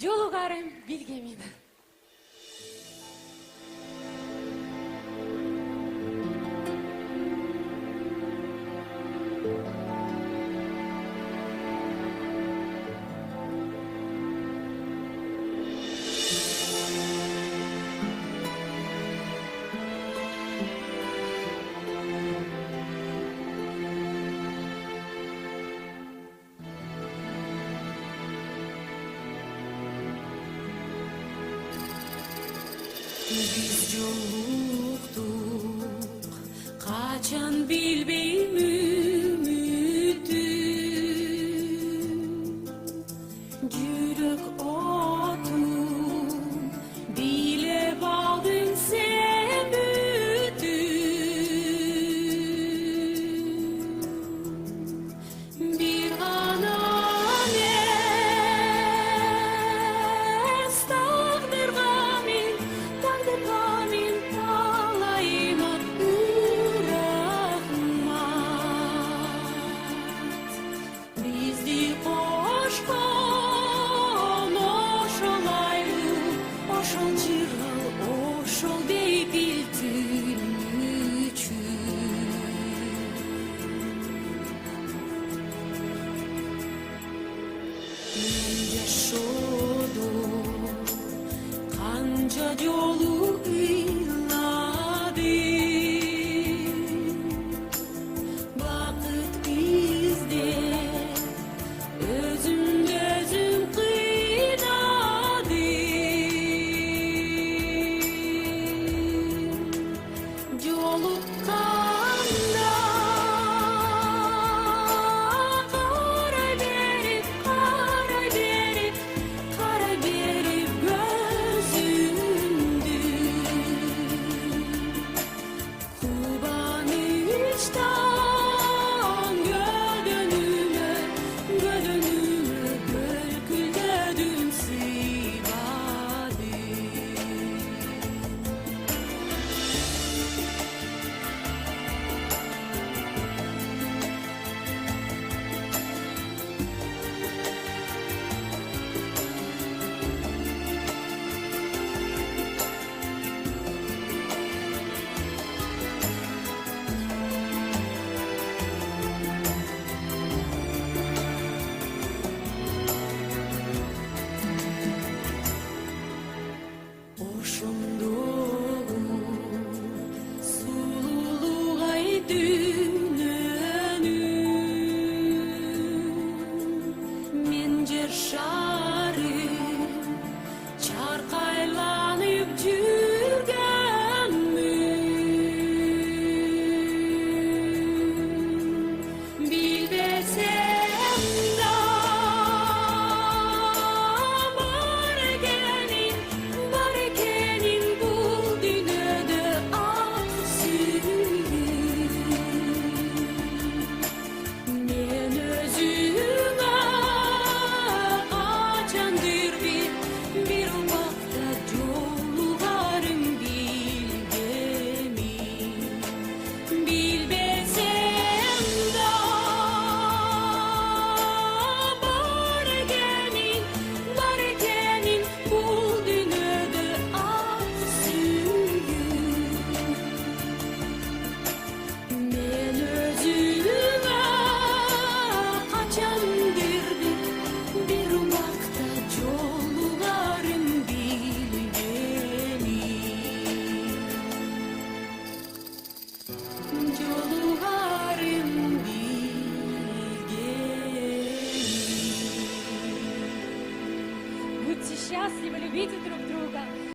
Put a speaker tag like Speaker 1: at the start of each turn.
Speaker 1: жолугарым билгемин. Biz yoluktuk, kaçan bilbeyim ümidim. Yürek otum, bile baldın sen bütün. Bir anam estağdır gamin, gamin talayma rahmat. Bizi koşkan oşol ayrı, oşol çırıl, oşol beybiltin üçün. Men yaşadım, kanca yolu ıyladım. Vakit bizde, özüm gözüm kıynadım. Yolukanda karay berip, karay berip, karay berip gözümdü. Kubanıştan gödönüme, gödönüme bölgüledim sivadı. Oşunduğum sululuğay dünönüm. Men jer şarım çarkaylanıp жүргөнмүн. Bilbesem da var ekenin bu dünyada ak sürgün. Men özüme kaçandır bir vakta yollarım bilgemin. Bilbesem da var ekenin bu dünyada ak sürgün. Men özüme kaçandır bir vakta yollarım bilgemin. Yollarım bilgemin. Будьте счастливы, любите друг друга.